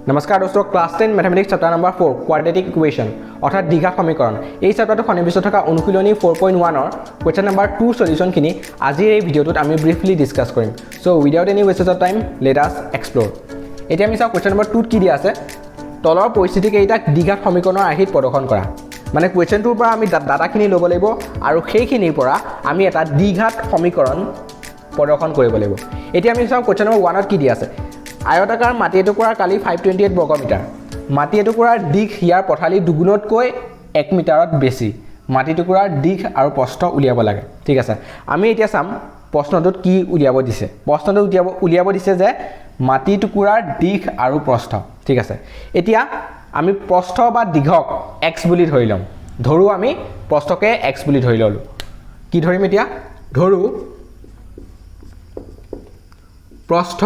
নমস্কাৰ দোস্তো class 10 mathematics chapter number 4 quadratic equation অৰ্থাৎ দ্বিঘাত সমীকৰণ এই চ্যাপ্টাৰটো সন্নিবিষ্ট থকা অনুশীলনী 4.1 ৰ কোয়েশ্চন নাম্বাৰ 2 সলিউশন খিনি আজিৰ এই ভিডিওটোত আমি ব্ৰিফলি ডিসকাস কৰিম so without any West of time let us explore এতিয়া আমি চাও কোয়েশ্চন নাম্বাৰ 2 কি দিয়া আছে তলৰ পৰিস্থিতি কেইটাক দ্বিঘাত সমীকৰণৰ আৰ্হিত প্ৰদৰ্শন কৰা মানে কোয়েশ্চনটোৰ পৰা আমি ডাটাখিনি ল'ব লাগিব আৰু সেইখিনিৰ পৰা আমি এটা দ্বিঘাত সমীকৰণ প্ৰদৰ্শন কৰিব লাগিব এতিয়া আমি চাও কোয়েশ্চন নাম্বাৰ 1 ত কি দিয়া আছে আয়তাকাৰ মাটি এটুকুৰাৰ কালি 528 বৰ্গমিটাৰ মাটি এটুকুৰাৰ দিশ ইয়াৰ পথালি দুগুণতকৈ 1 মিটাৰত বেছি মাটি টুকুৰাৰ দিশ আৰু প্ৰস্থ উলিয়াব লাগে ঠিক আছে আমি এতিয়া চাম প্ৰশ্নটোত কি উলিয়াব দিছে প্ৰশ্নটো উলিয়াব দিছে যে মাটি টুকুৰাৰ দিশ আৰু প্ৰস্থ ঠিক আছে এতিয়া আমি প্ৰস্থ বা দিঘক x বুলি ধৰি লম ধৰু আমি প্ৰস্থকে x বুলি ধৰি ললো কি ধৰিম এতিয়া ধৰু প্ৰস্থ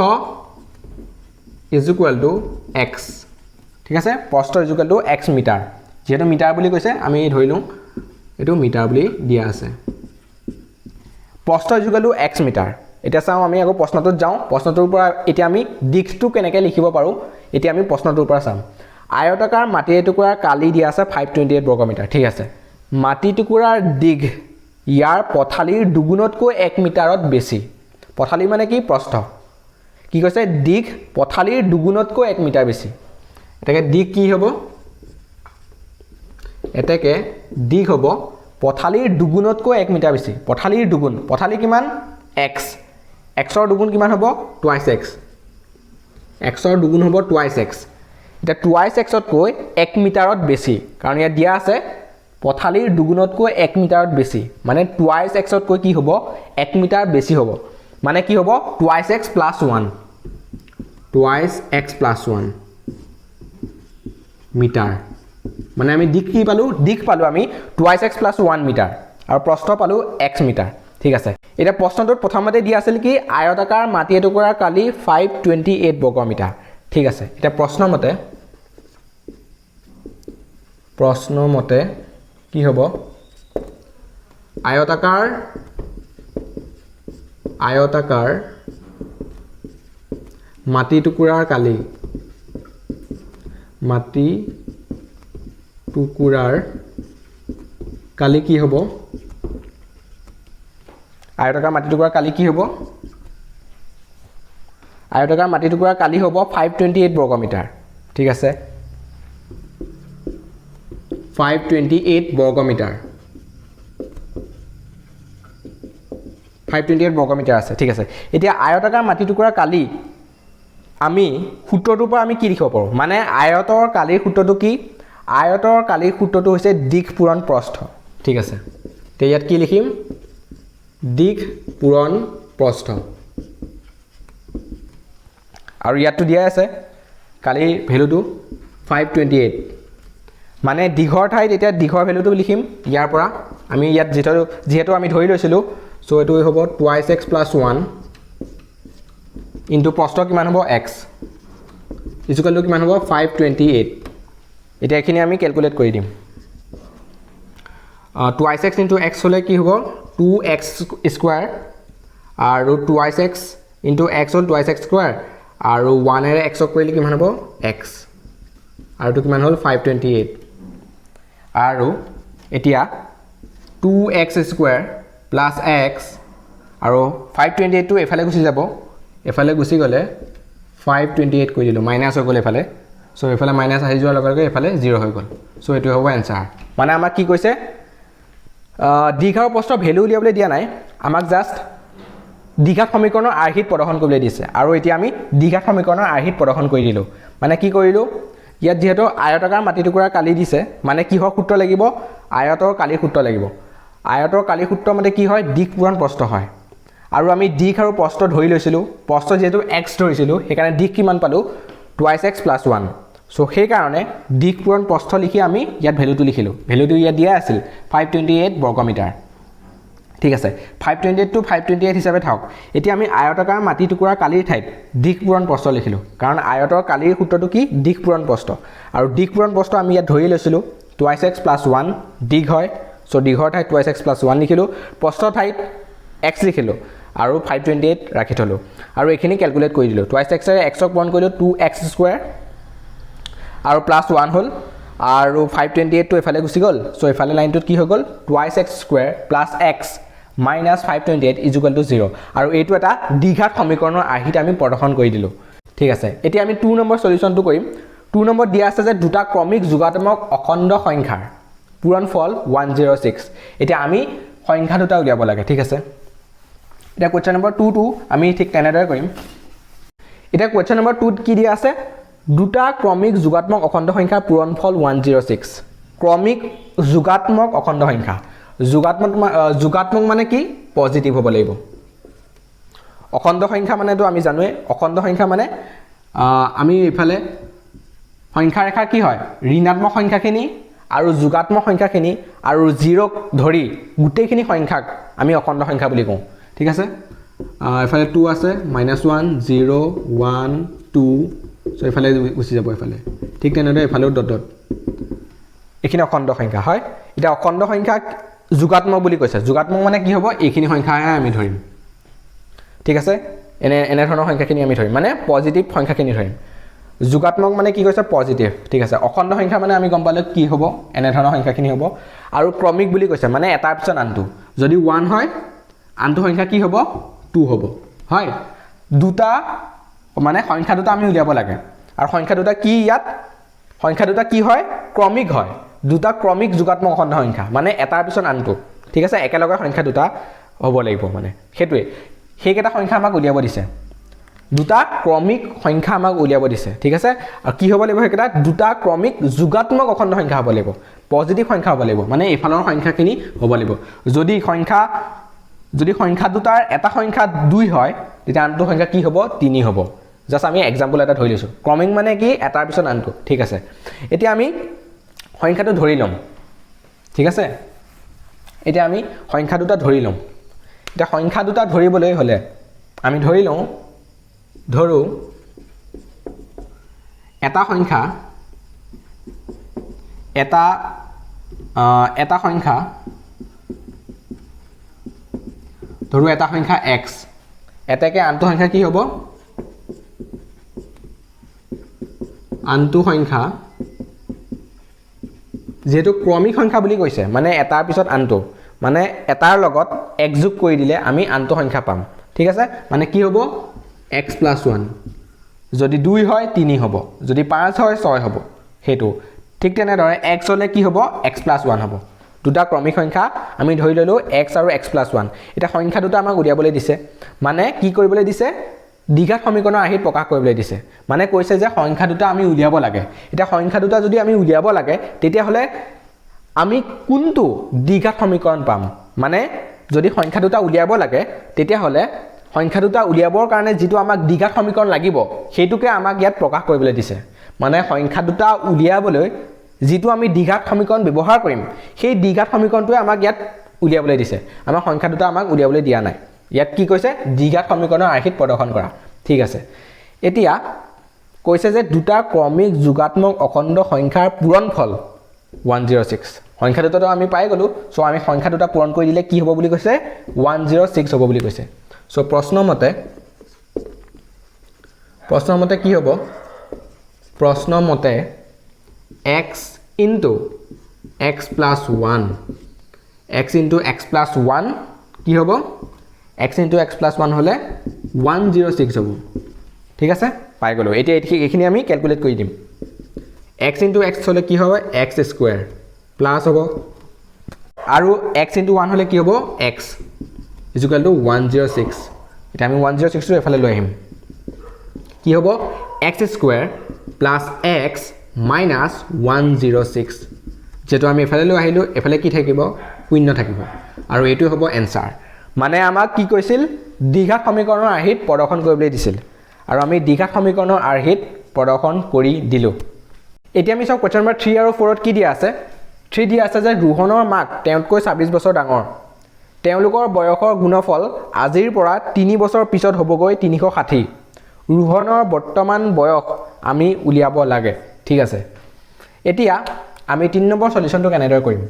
is equal to x ঠিক আছে প্ৰস্থ is equal to x metre যেটো মিটাৰ বুলি কৈছে আমি ধৰিলু এটো মিটাৰ বুলি দিয়া আছে প্ৰস্থ is equal to x metre এটা চাও আমি আগো প্ৰশ্নটোত যাও প্ৰশ্নটোৰ পৰা এতিয়া আমি দিশটো কেনেকৈ লিখিব পাৰো এতিয়া আমি প্ৰশ্নটোৰ পৰা চাম আয়তাকাৰ মাটি এটুকুৰাৰ কালি দিয়া আছে 528 বৰ্গমিটাৰ ঠিক আছে মাটি টুকুৰাৰ দিশ ইয়াৰ পথালিৰ দুগুণতকৈ 1 মিটাৰত বেছি পথালি মানে কি প্ৰস্থ কি কৈছে দিশ পথালিৰ দুগুণতকৈ 1 মিটাৰ বেছি এটাকে দিশ কি হ'ব এটাকে দিশ হ'ব পথালিৰ দুগুণতকৈ 1 মিটাৰ বেছি পথালিৰ দুগুণ পথালি কিমান x x ৰ দুগুণ কিমান হ'ব twice x x ৰ দুগুণ হ'ব twice x এটা twice x তকৈ 1 মিটাৰত বেছি কাৰণ ইয়াত দিয়া আছে পথালিৰ দুগুণতকৈ 1 মিটাৰত বেছি মানে twice x তকৈ কি হ'ব 1 মিটাৰ বেছি হ'ব মানে কি হ'ব twice x plus 1 twice x plus 1 metre মানে আমি দিশ কি পালো দিশ পালো আমি twice x plus 1 মিটাৰ আৰু প্ৰস্থ পালো x মিটাৰ ঠিক আছে এটা প্ৰশ্নটোত প্ৰথমতে দিয়া আছিল কি আয়তাকাৰ মাটি এটুকুৰাৰ কালি 528 বৰ্গমিটাৰ ঠিক আছে এটা প্ৰশ্ন মতে কি হ'ব আয়তাকাৰ মাটি টুকুৰাৰ কালি কি হ'ব আয়তাকাৰ মাটি টুকুৰাৰ কালি কি হ'ব আয়তাকাৰ মাটি টুকুৰাৰ কালি হ'ব 528 বৰ্গমিটাৰ ঠিক আছে 528 বৰ্গমিটাৰ 528 বৰ্গমিটাৰ আছে ঠিক আছে এতিয়া আয়তাকাৰ মাটি টুকুৰাৰ কালি আমি সূত্ৰটোৰ পৰা আমি কি লিখিব পাৰো মানে আয়তৰ কালিৰ সূত্ৰটো কি আয়তৰ কালিৰ সূত্ৰটো হৈছে দিশ পূৰণ প্ৰস্থ ঠিক আছে তে ইয়াত কি লিখিম দিশ পূৰণ প্ৰস্থ আৰু ইয়াতটো দিয়া আছে কালিৰ ভ্যালুটো 528 মানে দিঘৰ ঠাইত এতিয়া দিঘৰ ভ্যালুটো লিখিম ইয়াৰ পৰা আমি ইয়াত যেহেতু আমি ধৰি লৈছিলো সো এটো হ'ব twice x plus 1 into প্ৰস্থ কিমান হ'ব x is equal to কিমান হ'ব 528 এটা এখিনি আমি ক্যালকুলেট কৰি দিম twice x into x হলে কি হ'ব 2x স্কয়াৰ আৰু twice x into x হল twice x স্কয়াৰ আৰু 1 এৰে x কৰিলে কিমান হ'ব x আৰু তো কিমান হল 528 আৰু এতিয়া 2x স্কয়াৰ plus x আৰু 528 টো এফালে গুছি যাব এফালে গুছি গলে 528 কৰি দিলো মাইনাস হৈ গলে এফালে সো এফালে মাইনাস আহি যোৱাৰ লগে লগে এফালে 0 হৈ গল সো এটো হ'ব आंसर মানে আমাক কি কৈছে দিঘ আৰু প্ৰস্থ ভ্যালু উলিয়াবলৈ দিয়া নাই আমাক জাস্ট দ্বিঘাত সমীকৰণৰ আৰ্হিত প্ৰদৰ্শন কৰিবলৈ দিছে আৰু এতিয়া আমি দ্বিঘাত সমীকৰণৰ আৰ্হিত প্ৰদৰ্শন কৰি দিলো মানে কি কৰিলো ইয়াত যেহেতু আয়তাকাৰ মাটি টুকুৰাৰ কালি দিছে মানে কিহৰ সূত্ৰ লাগিব আয়তৰ কালিৰ সূত্ৰ লাগিব আয়তৰ কালিৰ সূত্ৰ মতে কি হয় দিশ পূৰণ প্ৰস্থ হয় আৰু আমি দিশ আৰু প্ৰস্থ ধৰি লৈছিলো প্ৰস্থ যেহেতু x ধৰিছিলো সেইকাৰণে দিশ কিমান পালো twice x plus 1 সো সেই কাৰণে দিশ পূৰণ প্ৰস্থ লিখি আমি ইয়াত ভ্যালুটো লিখিলো ভ্যালুটো ইয়াত দিয়া আছিল 528 বৰ্গমিটাৰ ঠিক আছে 528 টু 528 হিচাপে থাকক এতিয়া আমি আয়তাকাৰ মাটি টুকুৰাৰ কালিৰ ঠাইত দিশ পূৰণ প্ৰস্থ লিখিলো কাৰণ আয়তৰ কালিৰ সূত্ৰটো কি দিশ পূৰণ প্ৰস্থ আৰু দিশ পূৰণ প্ৰস্থ আমি ইয়াত ধৰি লৈছিলো twice x plus 1 দিশ হয় সো দিঘৰ ঠাইত twice x plus 1 লিখিলো প্ৰস্থৰ ঠাইত x লিখিলো আৰু 528 ৰাখি থলো আৰু এখিনি ক্যালকুলেট কৰি দিলো twice x ৰে x ক পূৰণ কৰিলো 2x স্কয়াৰ আৰু প্লাছ 1 হ'ল আৰু 528 টো এফালে গুচি গ'ল সো এফালে লাইনটোত কি হৈ গ'ল twice x square plus x minus 528 is equal to 0 আৰু এইটো এটা দ্বিঘাত সমীকৰণৰ আৰ্হিত আমি প্ৰদৰ্শন কৰি দিলো ঠিক আছে এতিয়া আমি 2 নম্বৰ সলিউশনটো কৰিম 2 নম্বৰ দিয়া আছে যে দুটা ক্ৰমিক যোগাত্মক অখণ্ড সংখ্যাৰ পূৰণফল 106 এতিয়া আমি সংখ্যা দুটা উলিয়াব লাগে ঠিক আছে এটা কোৱেশ্চন নম্বৰ 2 টো আমি ঠিক তেনেদৰে কৰিম এটা কোৱেশ্চন নম্বৰ 2 কি দিয়া আছে দুটা ক্ৰমিক যোগাত্মক অখণ্ড সংখ্যাৰ পূৰণফল 106 ক্ৰমিক যোগাত্মক অখণ্ড সংখ্যা যোগাত্মক মানে কি পজিটিভ হ'ব লাগিব অখণ্ড সংখ্যা মানে তো আমি জানোৱে অখণ্ড সংখ্যা মানে আমি ইফালে সংখ্যা ৰেখা কি হয় ঋণাত্মক সংখ্যাখিনি আৰু যোগাত্মক সংখ্যাখিনি আৰু 0 ক ধৰি গুটেইখিনি সংখ্যাক আমি অখণ্ড সংখ্যা বুলি কওঁ ঠিক আছে এফালে 2 আছে -1 0 1 2 সো এফালে গুচি যাব এফালে ঠিক তেনেদৰে এফালেও ডট ডট এখিনি অখণ্ড সংখ্যা হয় এটা অখণ্ড সংখ্যা যোগাত্মক বুলি কৈছে যোগাত্মক মানে কি হ'ব এইখিনি সংখ্যাহে আমি ধৰিম ঠিক আছে এনে ধৰণৰ সংখ্যাখিনি আমি ধৰিম মানে পজিটিভ সংখ্যাখিনি ধৰিম যোগাত্মক মানে কি কৈছে পজিটিভ ঠিক আছে অখণ্ড সংখ্যা মানে আমি গম পালে কি হ'ব এনে ধৰণৰ সংখ্যাখিনি হ'ব আৰু ক্ৰমিক বুলি কৈছে মানে এটাৰ পিছত আনটো যদি 1 হয় আনটো সংখ্যা কি হ'ব 2 হ'ব হয় দুটা মানে সংখ্যা দুটা আমি উলিয়াব লাগে আৰু সংখ্যা দুটা কি ইয়াত সংখ্যা দুটা কি হয় ক্ৰমিক হয় দুটা ক্ৰমিক যোগাত্মক অখণ্ড সংখ্যা মানে এটাৰ পিছত আনটো ঠিক আছে একেলগে সংখ্যা দুটা হ'ব লাগিব মানে হেতুৱে হেকেটা সংখ্যা আমাক উলিয়াব দিছে দুটা ক্ৰমিক সংখ্যা আমাক উলিয়াব দিছে ঠিক আছে আৰু কি হ'ব লাগিব হেকেটা দুটা ক্ৰমিক যোগাত্মক অখণ্ড সংখ্যা হ'ব লাগিব পজিটিভ সংখ্যা হ'ব লাগিব মানে এফালৰ সংখ্যাখিনি হ'ব লাগিব যদি সংখ্যা দুটাৰ এটা সংখ্যা 2 হয় তেতিয়া আনটো সংখ্যা কি হ'ব 3 হ'ব জাস্ট আমি এক্সাম্পল এটা ধৰি লৈছো ক্ৰমিক মানে কি এটাৰ পিছত আনটো ঠিক আছে এতিয়া আমি সংখ্যাটো ধৰি লম ঠিক আছে এতিয়া আমি সংখ্যা দুটা ধৰি লম এটা সংখ্যা দুটা ধৰিবলৈ হলে আমি ধৰি লওঁ ধৰো এটা সংখ্যা এটা সংখ্যা ধৰো এটা সংখ্যা x এটাকে আনটো সংখ্যা কি হ'ব আনটো সংখ্যা যেহেতু ক্ৰমিক সংখ্যা বুলি কৈছে মানে এটাৰ পিছত আনটো মানে এটাৰ লগত x যোগ কৰি দিলে আমি আনটো সংখ্যা পাম ঠিক আছে মানে কি হ'ব x + 1 যদি 2 হয় 3 হ'ব যদি 5 হয় 6 হ'ব হেতু ঠিক তেনেদৰে x হলে কি হ'ব x + 1 হ'ব দুটা ক্ৰমিক সংখ্যা আমি ধৰি ললো x আৰু x + 1 এটা সংখ্যা দুটা আমাক উলিয়াবলৈ দিছে মানে কি কৰিবলৈ দিছে দ্বিঘাত সমীকৰণৰ আৰ্হিত প্ৰকাশ কৰিবলৈ দিছে মানে কৈছে যে সংখ্যা দুটা আমি উলিয়াব লাগে এটা সংখ্যা দুটা যদি আমি উলিয়াব লাগে তেতিয়া হলে আমি কোনটো দ্বিঘাত সমীকৰণ পাম মানে যদি সংখ্যা দুটা উলিয়াব লাগে তেতিয়া হলে সংখ্যা দুটা উলিয়াবৰ কাৰণে যেটো আমাক দ্বিঘাত সমীকৰণ লাগিব হেতুকে আমাক ইয়াত প্ৰকাশ কৰিবলৈ দিছে মানে সংখ্যা দুটা উলিয়াবলৈ যেটো আমি দ্বিঘাত সমীকৰণ ব্যৱহাৰ কৰিম সেই দ্বিঘাত সমীকৰণটোৱে আমাক ইয়াত উলিয়াবলৈ দিছে আমাৰ সংখ্যা দুটা আমাক উলিয়াবলৈ দিয়া নাই ইয়াত কি কৈছে দ্বিঘাত সমীকৰণৰ আৰ্হিত প্ৰদৰ্শন কৰা ঠিক আছে এতিয়া কৈছে যে দুটা ক্ৰমিক যোগাত্মক অখণ্ড সংখ্যাৰ পূৰণফল 106 সংখ্যা দুটা আমি পাই গলো সো আমি সংখ্যা দুটা পূৰণ কৰি দিলে কি হ'ব বুলি কৈছে 106 হ'ব বুলি কৈছে সো প্ৰশ্ন মতে কি হ'ব প্ৰশ্ন মতে x into x plus 1 x into x plus 1 কি হ'ব x into x plus 1 হলে 106 হ'ব ঠিক আছে পাই গলো এতিয়া এইখিনি আমি ক্যালকুলেট কৰি দিম x into x হলে কি হ'ব x স্কয়াৰ প্লাস হ'ব আৰু x into 1 হলে কি হ'ব x is equal to 106 এটা আমি 106 টো এফালে লৈ আহিম কি হ'ব x square plus x minus 106 যেটো আমি এফালে লৈ আহিলো এফালে কি থাকিব শূন্য থাকিব আৰু এটো হ'ব এনসাৰ মানে আমাক কি কৈছিল দ্বিঘাত সমীকৰণৰ আৰ্হিত প্ৰদৰ্শন কৰিবলৈ দিছিল আৰু আমি দ্বিঘাত সমীকৰণৰ আৰ্হিত প্ৰদৰ্শন কৰি দিলো এতিয়া আমি সব কোৱেশ্চন নম্বৰ 3 আৰু 4 ত কি দিয়া আছে 3 দিয়া আছে যে ৰোহনৰ মাক তেওঁতকৈ 26 বছৰ ডাঙৰ তেওঁলোকৰ বয়সৰ গুণফল আজিৰ পৰা 3 বছৰ পিছত হ'বগৈ 360 ৰোহনৰ বৰ্তমান বয়স আমি উলিয়াব লাগে ঠিক আছে এতিয়া আমি 3 নম্বৰ সলিউশনটো কেনেদৰে কৰিম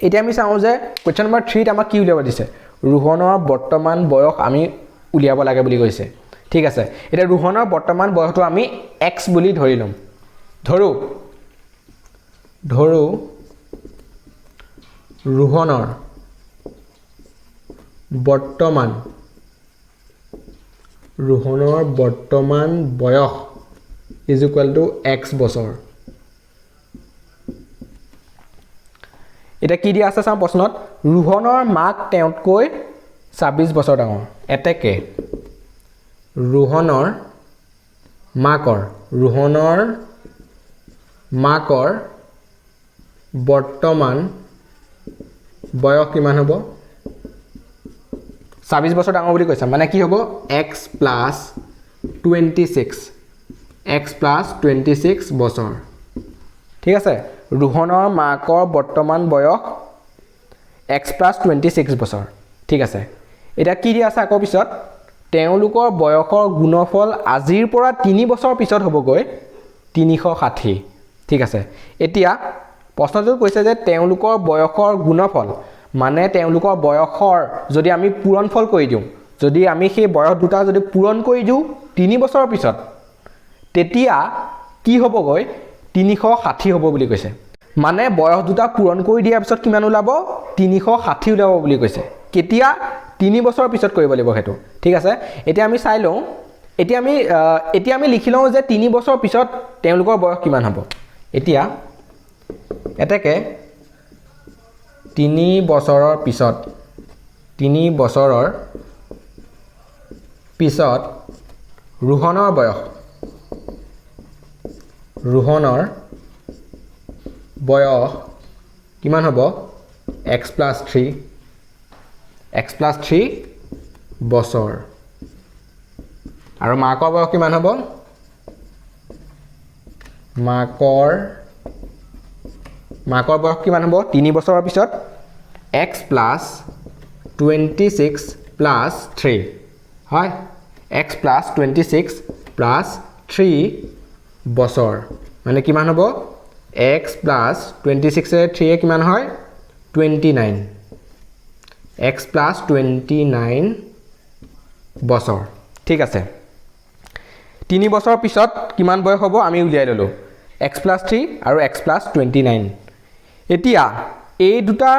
এতিয়া আমি চাও যে কোৱেশ্চন নম্বৰ 3 ত আমাক কি উলিয়াব দিছে ৰোহনৰ বৰ্তমান বয়স আমি উলিয়াব লাগে বুলি কৈছে ঠিক আছে এটা ৰোহনৰ বৰ্তমান বয়সটো আমি x বুলি ধৰি লম ধৰো ৰোহনৰ বৰ্তমান বয়স ইজ ইকুৱেল টু x বছৰ এটা কি দিয়া আছে চাওঁ প্ৰশ্নত ৰোহনৰ মাক তেওঁতকৈ 26 বছৰ ডাঙৰ এতেকে ৰোহনৰ মাকৰ বৰ্তমান বয়স কিমান হ'ব 26 বছৰ ডাঙৰ বুলি কৈছে মানে কি হ'ব x plus 26 বছৰ ঠিক আছে ৰোহনৰ মাকৰ বৰ্তমান বয়স x plus 26 বছৰ ঠিক আছে এটা কি দিয়া আছে আকৌ পিছত তেওঁলোকৰ বয়সৰ গুণফল আজিৰ পৰা 3 বছৰ পিছত হ'বগৈ 360 ঠিক আছে এতিয়া প্ৰশ্নটো কৈছে যে তেওঁলোকৰ বয়সৰ গুণফল মানে তেওঁলোকৰ বয়সৰ যদি আমি পূৰণফল কৰি দিওঁ যদি আমি সেই বয়স দুটা যদি পূৰণ কৰি দিওঁ 3 বছৰৰ পিছত তেতিয়া কি হ'বগৈ 360 হ'ব বুলি কৈছে মানে বয়স দুটা পূৰণ কৰি দিয়াৰ পিছত কিমান ওলাব 360 ওলাব বুলি কৈছে কেতিয়া 3 বছৰৰ পিছত কৰিব লাগিব হেতু ঠিক আছে এতিয়া আমি চাই লওঁ এতিয়া আমি লিখি লওঁ যে 3 বছৰৰ পিছত তেওঁলোকৰ বয়স কিমান হ'ব এতিয়া এটাকে 3 বছৰৰ পিছত ৰোহনৰ বয়স কিমান হ'ব x plus 3 বছৰ আৰু মাকৰ বয়স কিমান হ'ব মাকৰ বয়স কিমান হ'ব 3 বছৰৰ পিছত x plus 26 plus 3 হয় x plus 26 plus 3 বছৰ মানে কিমান হ'ব x plus 26 এ 3 এ কিমান হয় 29 x plus 29 বছৰ ঠিক আছে 3 বছৰৰ পিছত কিমান বয়স হ'ব আমি উলিয়াই ললো x plus 3 আৰু x plus 29 এতিয়া এই দুটা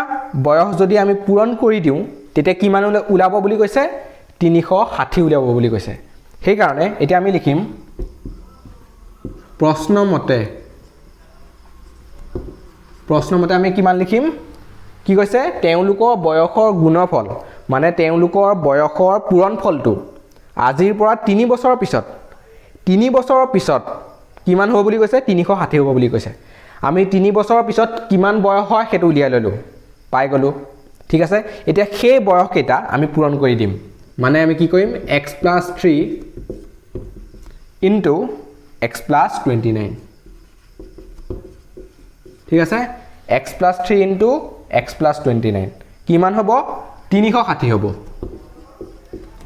বয়স যদি আমি পূৰণ কৰি দিওঁ তেতিয়া কিমান ওলাব বুলি কৈছে 360 ওলাব বুলি কৈছে সেই কাৰণে এতিয়া আমি লিখিম প্ৰশ্নমতে আমি কিমান লিখিম কি কৈছে তেওঁলোকৰ বয়সৰ গুণফল মানে তেওঁলোকৰ বয়সৰ পূৰণফলটো আজিৰ পৰা 3 বছৰৰ পিছত কিমান হ'ব বুলি কৈছে 360 হ'ব বুলি কৈছে আমি 3 বছৰৰ পিছত কিমান বয়স হয় হেতু উলিয়াই ললো পাই গলো ঠিক আছে এতিয়া সেই বয়স কেইটা আমি পূৰণ কৰি দিম মানে আমি কি কৰিম x plus 3 into x plus 29 ঠিক আছে x plus 3 into x plus 29 কিমান হ'ব 360 হ'ব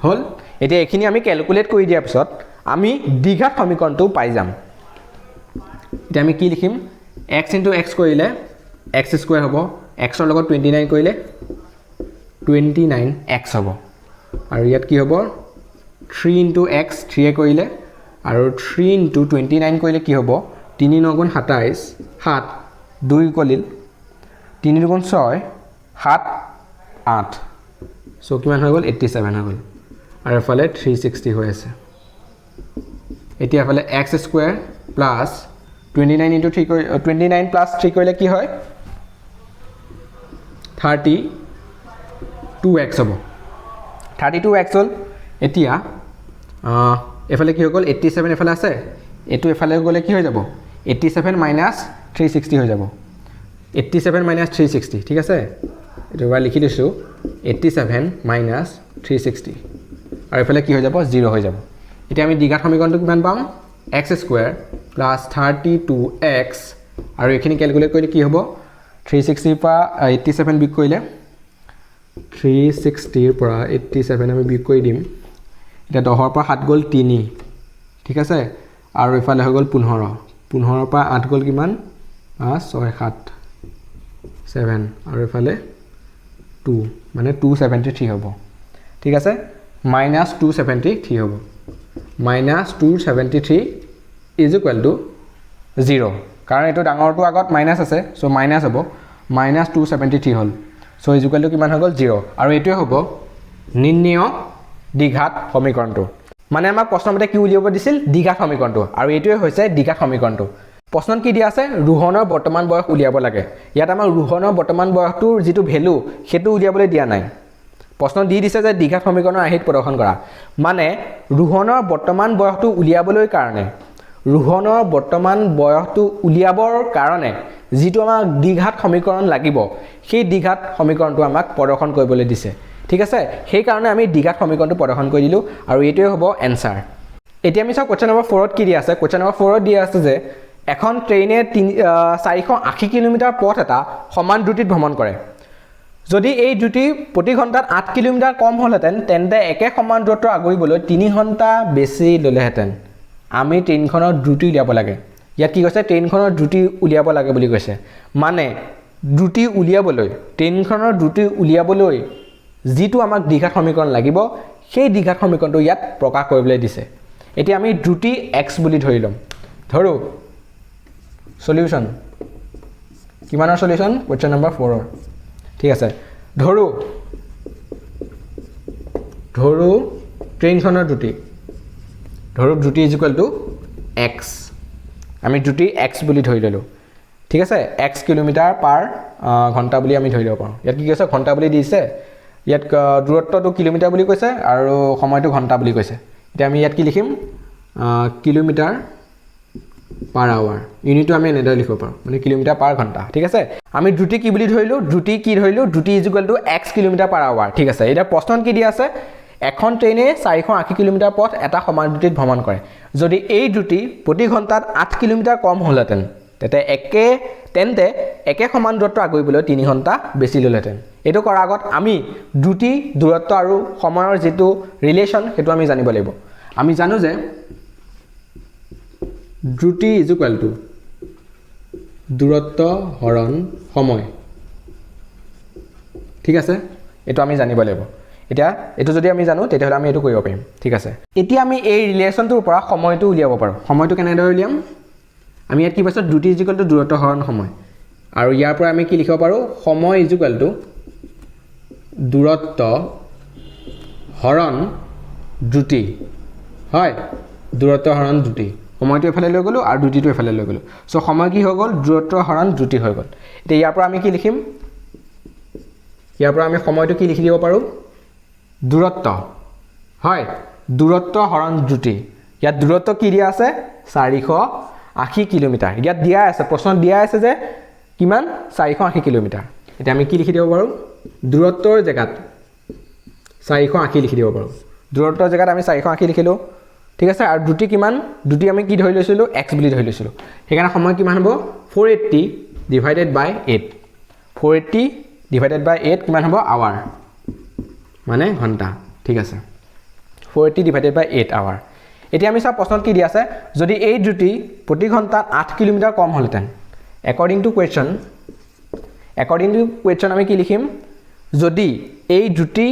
হল এতিয়া এখিনি আমি ক্যালকুলেট কৰি দিয়াৰ পিছত আমি দ্বিঘাত সমীকৰণটো পাই যাম এতিয়া আমি কি লিখিম x into x কৰিলে x স্কয়াৰ হ'ব x ৰ লগত 29 কৰিলে 29x হ'ব আৰু ইয়াত কি হ'ব 3 into x 3 এ কৰিলে আৰু 3 into 29 কৰিলে কি হ'ব 3 9 গুণ 27 7 2 কৰিল 3 গুণ 6 7 8 সো কিমান হৈ গ'ল 87 হৈ গ'ল আৰু এফালে 360 হৈ আছে এতিয়া এফালে x square plus 29 into 3 29 plus 3 কৰিলে কি হয় 32x হ'ব 32x হল এতিয়া এফালে কি হৈ গ'ল 87 এফালে আছে এটো এফালে গলে কি হৈ যাব 87 minus 360 হৈ যাব 87 minus 360 ঠিক আছে এটো বা লিখি দিছো 87 minus 360 আৰু এফালে কি হৈ যাব 0 হৈ যাব এতিয়া আমি দ্বিঘাত সমীকৰণটো কিমান পাম x স্কয়াৰ plus 32x আৰু এখিনি ক্যালকুলেট কৰিলে কি হ'ব 360 পৰা 87 বিয়োগ কৰিলে 360 পৰা 87 আমি বিয়োগ কৰি দিম এটা 10 ৰ পৰা 7 গ'ল 3 ঠিক আছে আৰু ইফালে হৈ গ'ল 15 15 ৰ পৰা 8 গ'ল কিমান 6 7 7 আৰু ইফালে 2 মানে 273 হ'ব ঠিক আছে minus 273 হ'ব minus 273 is equal to 0 কাৰণ এইটো ডাঙৰটো আগত মাইনাছ আছে সো মাইনাছ হ'ব -273 হ'ল সো ইকুৱেল টু কিমান হৈ গ'ল 0 আৰু এইটোৱে হ'ব নিৰ্ণয় দ্বিঘাত সমীকৰণটো মানে আমাক প্ৰশ্নমতে কি উলিয়াব দিছিল দ্বিঘাত সমীকৰণটো আৰু এইটোৱে হৈছে দ্বিঘাত সমীকৰণটো প্ৰশ্নত কি দিয়া আছে ৰোহনৰ বৰ্তমান বয়স উলিয়াব লাগে ইয়াত আমাৰ ৰোহনৰ বৰ্তমান বয়সটোৰ যিটো ভ্যালু সেইটো উলিয়াবলৈ দিয়া নাই প্ৰশ্ন দি দিছে যে দ্বিঘাত সমীকৰণৰ আহিত প্ৰদৰ্শন কৰা মানে ৰোহনৰ বৰ্তমান বয়সটো উলিয়াবলৈ কাৰণে ৰোহনৰ বৰ্তমান বয়সটো উলিয়াবৰ কাৰণে যিটো আমাক দ্বিঘাত সমীকৰণ লাগিব সেই দ্বিঘাত সমীকৰণটো আমাক প্ৰদৰ্শন কৰিবলৈ দিছে ঠিক আছে সেই কাৰণে আমি দ্বিঘাত সমীকৰণটো প্ৰদৰ্শন কৰি দিলো আৰু এইটোৱে হ'ব এনসাৰ এতিয়া আমি চাও কোৱেশ্চন নম্বৰ 4 ত কি দিয়া আছে কোৱেশ্চন নম্বৰ 4 ত দিয়া আছে যে এখন ট্ৰেইনে 480 কিলোমিটাৰ পথ এটা সমান দ্ৰুতিত ভ্ৰমণ কৰে যদি এই দ্ৰুতি প্ৰতি ঘণ্টাত 8 কিলোমিটাৰ কম হ'লহেতেন তেন্তে একে সমান দূৰত্ব আগুৰিবলৈ 3 ঘণ্টা বেছি ললেহেতেন আমি ট্ৰেইনখনৰ দ্ৰুতি উলিয়াব লাগে ইয়াত কি কৈছে ট্ৰেইনখনৰ দ্ৰুতি উলিয়াব লাগে বুলি কৈছে মানে দ্ৰুতি উলিয়াবলৈ ট্ৰেইনখনৰ দ্ৰুতি উলিয়াবলৈ যিটো আমাক দ্বিঘাত সমীকৰণ লাগিব সেই দ্বিঘাত সমীকৰণটো ইয়াত প্ৰকাশ কৰিবলৈ দিছে এতিয়া আমি দ্ৰুতি x বুলি ধৰি লম ধৰো সলিউশন কিমানৰ সলিউশন কোৱেশ্চন নম্বৰ 4 ৰ ঠিক আছে ধৰো ট্ৰেইনখনৰ দ্ৰুতি ধৰো দ্ৰুতি = x আমি দ্ৰুতি x বুলি ধৰি ললো ঠিক আছে x কিলোমিটাৰ পাৰ ঘণ্টা বুলি আমি ধৰি ল'ব পাৰোঁ ইয়াত কি কৈছে ঘণ্টা বুলি দিছে ইয়াত দূৰত্বটো কিলোমিটাৰ বুলি কৈছে আৰু সময়টো ঘণ্টা বুলি কৈছে এতিয়া আমি ইয়াত কি লিখিম কিলোমিটাৰ পাৰ আৱাৰ ইউনিটটো আমি এনেদৰে লিখিব পাৰোঁ মানে কিলোমিটাৰ পাৰ ঘণ্টা ঠিক আছে আমি দ্ৰুতি কি বুলি ধৰিলো দ্ৰুতি x কিলোমিটাৰ পাৰ আৱাৰ ঠিক আছে এতিয়া প্ৰশ্নত কি দিয়া আছে এখন ট্ৰেইনে 480 কিলোমিটাৰ পথ এটা সমান দ্ৰুতিত ভ্ৰমণ কৰে যদি এই দ্ৰুতি প্ৰতি ঘণ্টাত 8 কিলোমিটাৰ কম হ'লহেতেন তেন্তে একে সমান দূৰত্ব আগুৰিবলৈ 3 ঘণ্টা বেছি ললেহেতেন এইটো কৰাৰ আগত আমি দ্ৰুতি দূৰত্ব আৰু সময়ৰ যেটো ৰিলেশন হেতু আমি জানিব লাগিব আমি জানো যে দ্ৰুতি = দূৰত্ব হৰণ সময় ঠিক আছে এটো আমি জানিব লাগিব এতিয়া এটো যদি আমি জানো তেতিয়াহলে আমি এটো কৰিব পাৰিম ঠিক আছে এতিয়া আমি এই ৰিলেশনটোৰ পৰা সময়টো উলিয়াব পাৰো সময়টো কেনেদৰে উলিয়াম আমি ইয়াত কি পাইছো দ্ৰুতি = দূৰত্ব হৰণ সময় আৰু ইয়াৰ পৰা আমি কি লিখিব পাৰো সময় = দূৰত্ব হৰণ দ্ৰুতি হয় দূৰত্ব হৰণ দ্ৰুতি সময়টো এফালে লৈ গলো আৰু দ্ৰুতিটো এফালে লৈ গলো সো সময় কি হৈ গল দূৰত্ব হৰণ দ্ৰুতি হৈ গল এতিয়া ইয়াৰ পৰা আমি কি লিখিম ইয়াৰ পৰা আমি সময়টো কি লিখি দিব পাৰো দূৰত্ব হয় দূৰত্ব হৰণ দ্ৰুতি ইয়াত দূৰত্ব কি দিয়া আছে 480 কিলোমিটাৰ ইয়াত দিয়া আছে প্ৰশ্ন দিয়া আছে যে কিমান 480 কিলোমিটাৰ এতিয়া আমি কি লিখি দিব পাৰো দূৰত্বৰ জেগাত 480 লিখি দিব পাৰো দূৰত্বৰ জেগাত আমি 480 লিখিলো ঠিক আছে আৰু দ্ৰুতি কিমান দ্ৰুতি আমি কি ধৰি লৈছিলো x বুলি ধৰি লৈছিলো হেকাৰণে সময় কিমান হ'ব 480 divided by 8 480 divided by 8 কিমান হ'ব আৱাৰ মানে ঘণ্টা ঠিক আছে 480 divided by 8 আৱাৰ এতিয়া আমি সব প্ৰশ্নত কি দিয়া আছে যদি এই দ্ৰুতি প্ৰতি ঘণ্টাত 8 কিলোমিটাৰ কম হ'লহেতেন according to question আমি কি লিখিম যদি এই দ্ৰুতি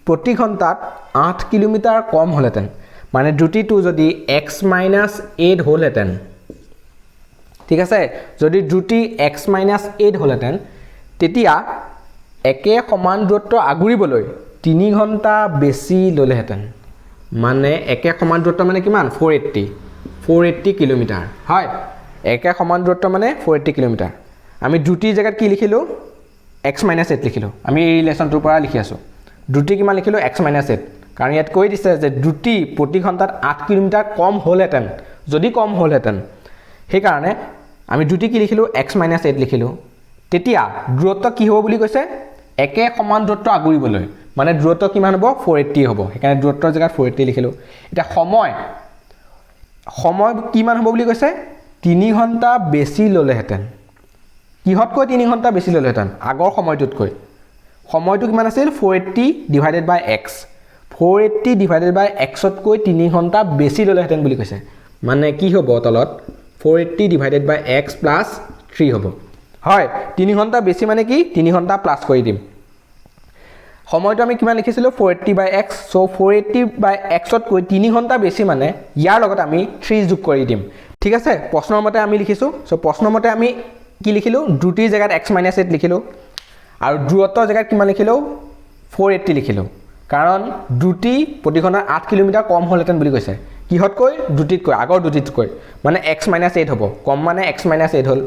প্ৰতি ঘণ্টাত 8 কিলোমিটাৰ কম হ'লহেতেন মানে দ্ৰুতিটো যদি x - 8 হ'লহেতেন ঠিক আছে যদি দ্ৰুতি x - 8 হ'লহেতেন তেতিয়া একে সমান দূৰত্ব আগুৰিবলৈ 3 ঘণ্টা বেছি ললেহেতেন মানে একে সমান দূৰত্ব মানে কিমান 480 কিলোমিটাৰ হয় একে সমান দূৰত্ব মানে 480 কিলোমিটাৰ আমি দ্ৰুতিৰ জায়গাত কি লিখিলো x - 8 লিখিলো আমি এই ৰিলেশনটোৰ পৰা লিখি আছো দ্ৰুতি কিমান লিখিলো x - 8 কাৰণ ইয়াত কৈ দিছে যে দ্ৰুতি প্ৰতি ঘণ্টাত 8 কিলোমিটাৰ কম হ'লহেতেন যদি কম হ'লহেতেন সেই কাৰণে আমি দ্ৰুতি কি লিখিলো x - 8 লিখিলো তেতিয়া দূৰত্ব কি হ'ব বুলি কৈছে একে সমান দূৰত্ব আগুৰিবলৈ মানে দূৰত্ব কিমান হ'ব 480 হ'ব সেইকাৰণে দূৰত্বৰ জায়গাত 480 লিখিলো এটা সময় কিমান হ'ব বুলি কৈছে 3 ঘণ্টা বেছি ললেহেতেন কিহতকৈ 3 ঘণ্টা বেছি ললেহেতেন আগৰ সময়টোতকৈ সময়টো কিমান আছিল 480 divided by x 480 divided by x তকৈ 3 ঘণ্টা বেছি ললেহেতেন বুলি কৈছে মানে কি হ'ব তলত 480 divided by x plus 3 হ'ব হয় 3 ঘণ্টা বেছি মানে কি 3 ঘণ্টা প্লাস কৰি দিম সময়টো আমি কিমান লিখিছিলো 480 by x so 480 by x তকৈ 3 ঘণ্টা বেছি মানে ইয়াৰ লগত আমি 3 যোগ কৰি দিম ঠিক আছে প্ৰশ্নৰ মতে আমি লিখিছোঁ সো প্ৰশ্নৰ মতে আমি কি লিখিলোঁ দ্ৰুতিৰ জেগাত x - 8 লিখিলোঁ আৰু দূৰত্বৰ জেগাত কিমান লিখিলোঁ 480 লিখিলোঁ কাৰণ দ্ৰুতি প্ৰতিঘণ্টাত 8 কিলোমিটাৰ কম হ'লহেঁতেন বুলি কৈছে কিহতকৈ দ্ৰুতিতকৈ আগৰ দ্ৰুতিতকৈ মানে x - 8 হ'ব কম মানে x - 8 হ'ল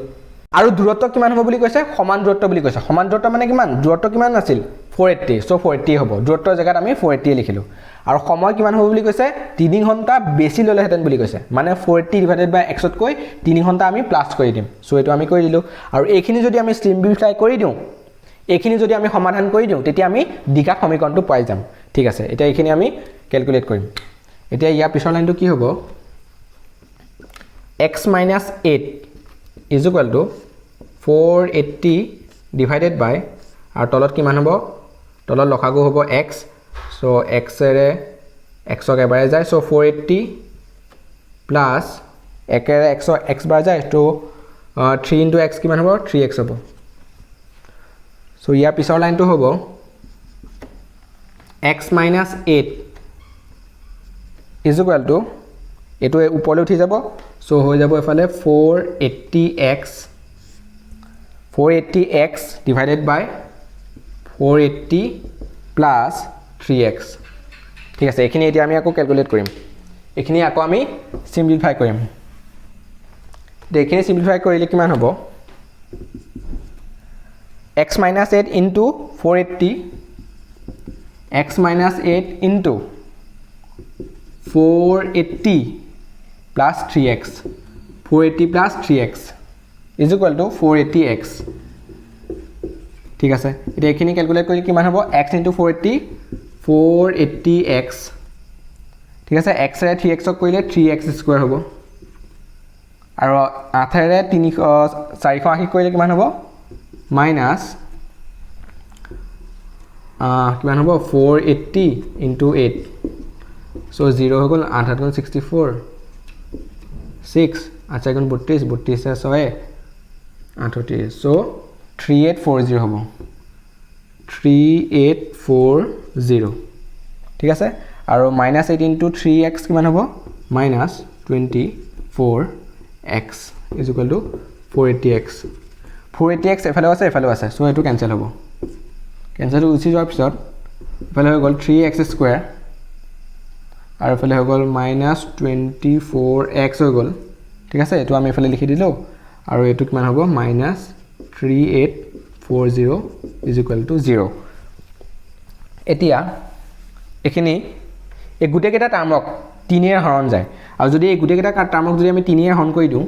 আৰু দূৰত্ব কিমান হ'ব বুলি কৈছে সমান দূৰত্ব বুলি কৈছে সমান দূৰত্ব মানে কিমান দূৰত্ব কিমান আছিল 480 সো 480 হ'ব দূৰত্বৰ জেগাত আমি 480 লিখিলোঁ আৰু সময় কিমান হ'ব বুলি কৈছে 3 ঘণ্টা বেছি ল'লেহেঁতেন বুলি কৈছে মানে 480 ডিভাইডেড বাই x তকৈ 3 ঘণ্টা আমি প্লাছ কৰি দিম সো এইটো আমি কৰি দিলোঁ আৰু এইখিনি যদি আমি সিম্পলিফাই কৰি দিওঁ এইখিনি যদি আমি সমাধান কৰি দিওঁ তেতিয়া আমি দ্বিঘাত সমীকৰণটো পাই যাম ঠিক আছে এতিয়া এইখিনি আমি ক্যালকুলেট কৰিম এতিয়া ইয়াৰ পিছৰ লাইনটো কি হ'ব x - 8 is equal to 480 divided by আৰু তলত কিমান হ'ব তলত লখাগু হ'ব x so x এৰে x এবাৰে যায় so 480 plus একেৰে x বাৰ যায় তো 3 into x কিমান হ'ব 3x হ'ব so ইয়াৰ পিছৰ লাইনটো হ'ব x - 8 is equal to এটো ওপৰলৈ উঠি যাব so হৈ যাব এফালে 480x divided by 480 plus 3x ঠিক আছে এখিনি এতিয়া আমি আকৌ ক্যালকুলেট কৰিম এখিনি আকৌ আমি সিম্পলিফাই কৰিম দেখেনি সিম্পলিফাই কৰিলে কিমান হ'ব x - 8 into 480 x - 8 into 480 plus 3x 480 plus 3x is equal to 480x ঠিক আছে এটা এখিনি ক্যালকুলেট কৰি কিমান হ'ব x into 480 480x ঠিক আছে x ৰে 3x ক কৰিলে 3x স্কয়াৰ হ'ব আৰু 8 ৰে 480 কৰিলে কিমান হ'ব মাইনাস কিমান হ'ব 480 into 8 so 0 হৈ গ'ল 8 গুণ 64 6 আচ্ছা গুণ 32 32 আছে 6 38 so 3840 হ'ব 3840 ঠিক আছে আৰু -8 into 3x কিমান হ'ব -24x is equal to 480x 480x এফালে আছে এফালে আছে সো এটো ক্যান্সেল হ'ব ক্যান্সেল উচি যোৱাৰ পিছত এফালে হৈ গ'ল 3x স্কয়াৰ আৰু এফালে হৈ গ'ল -24x হৈ গ'ল ঠিক আছে এটো আমি এফালে লিখি দিলো আৰু এটো কিমান হ'ব -3840 is equal to 0 এতিয়া এখিনি এই গুটেকেটা টাৰ্মক 3 এৰ হৰণ যায় আৰু যদি এই গুটেকেটা টাৰ্মক যদি আমি 3 এৰ হৰণ কৰি দিও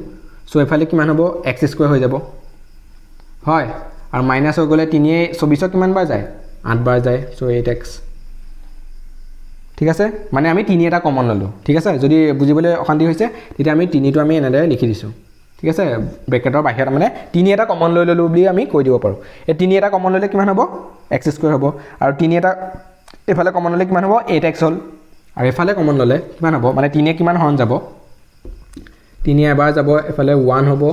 সো এফালে কিমান হ'ব x স্কয়াৰ হৈ যাব হয় আৰু মাইনাস হৈ গলে 3 এ 24 কিমান বাৰ যায় 8 বাৰ যায় সো 8x ঠিক আছে মানে আমি 3 এটা কমন ললো ঠিক আছে যদি বুজিবলৈ অশান্তি হৈছে তেতিয়া আমি 3 টো আমি এনেদৰে লিখি দিছো ঠিক আছে ব্ৰেকেটৰ বাহিৰত মানে 3 এটা কমন লৈ ললো বুলি আমি কৈ দিব পাৰো এই 3 এটা কমন ললে কিমান হ'ব x স্কয়াৰ হ'ব আৰু 3 এটা এফালে কমন ললে কিমান হ'ব 8x হল আৰু এফালে কমন ললে কিমান হ'ব মানে 3 এ কিমান হৰণ যাব 3 এবাৰ যাব এফালে 1 হ'ব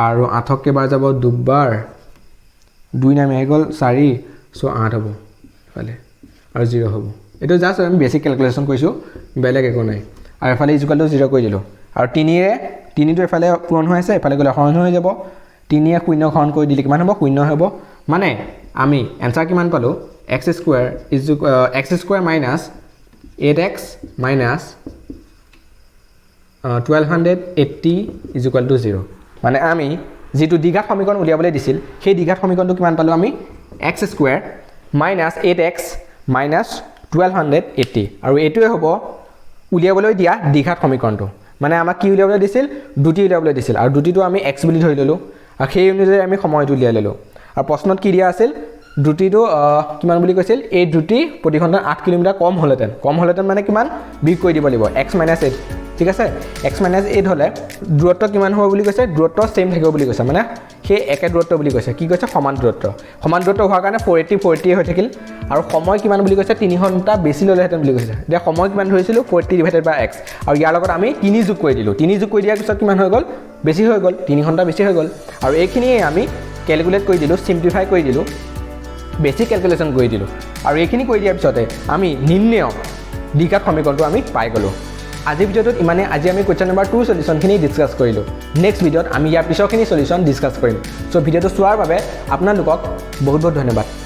আৰু 8 ক এবাৰ যাব দুবাৰ 2 নামে হৈ গ'ল 4 সো 8 হ'ব এফালে আৰু 0 হ'ব এটো জাস্ট আমি বেসিক ক্যালকুলেশন কৰিছো বেলেগ একো নাই আৰু এফালে ইজ ইকুয়াল টু 0 কৰি দিলো আৰু 3 এ 3 টো এফালে পূৰণ হৈ আছে এফালে গলে হৰণ হৈ যাব 3 এ 0 হৰণ কৰি দিলে কিমান হ'ব 0 হ'ব মানে আমি आंसर কিমান পালো x square is x square minus 8x minus 1280 is equal to 0 মানে আমি যেটো দ্বিঘাত সমীকৰণ উলিয়াবলৈ দিছিল সেই দ্বিঘাত সমীকৰণটো কিমান পালো আমি x square minus 8x minus 1280 আৰু এটোৱে হ'ব উলিয়াবলৈ দিয়া দ্বিঘাত সমীকৰণটো মানে আমাক কি উলিয়াবলৈ দিছিল দুটি উলিয়াবলৈ দিছিল আৰু দুটিটো আমি x বুলি ধৰি ললো আৰু সেই অনুযায়ী আমি সময়টো উলিয়াই ললো আৰু প্ৰশ্নত কি দিয়া আছিল দুটিটো কিমান বুলি কৈছিল এই দুটি প্ৰতি ঘণ্টাত 8 কিলোমিটাৰ কম হলতেন মানে কিমান বিগ কৰি দিব লাগিব x - 8 ঠিক আছে x - 8 হলে দূৰত্ব কিমান হ'ব বুলি কৈছে দূৰত্ব সেম থাকিব বুলি কৈছে মানে সেই একে দূৰত্ব বুলি কৈছে কি কৈছে সমান দূৰত্ব হোৱাৰ কাৰণে 480 হৈ থাকিল আৰু সময় কিমান বুলি কৈছে 3 ঘণ্টা বেছি ললেহেঁতেন বুলি কৈছে এতিয়া সময় কিমান ধৰিছিলো 480 ডিভাইডেড বাই x আৰু ইয়াৰ লগত আমি 3 যোগ কৰি দিলো 3 যোগ কৰি দিয়াৰ পিছত কিমান হৈ গ'ল বেছি হৈ গ'ল 3 ঘণ্টা বেছি হৈ গ'ল আৰু এইখিনিয়ে আমি ক্যালকুলেট কৰি দিলো সিম্পলিফাই কৰি দিলো বেসিক ক্যালকুলেশন কৰি দিলো আৰু এইখিনি কৰি দিয়াৰ পিছতে আমি নিম্ন দ্বিঘাত সমীকৰণটো আমি পাই গলো আজিৰ ভিডিঅ'টোত ইমানে আজি আমি কুৱেশ্যন নম্বৰ 2 সলিউশনখিনি ডিসকাস কৰিলোঁ নেক্সট ভিডিঅ'ত আমি ইয়াৰ পিছৰখিনি সলিউশন ডিসকাস কৰিম সো ভিডিঅ'টো চোৱাৰ বাবে আপোনালোকক বহুত বহুত ধন্যবাদ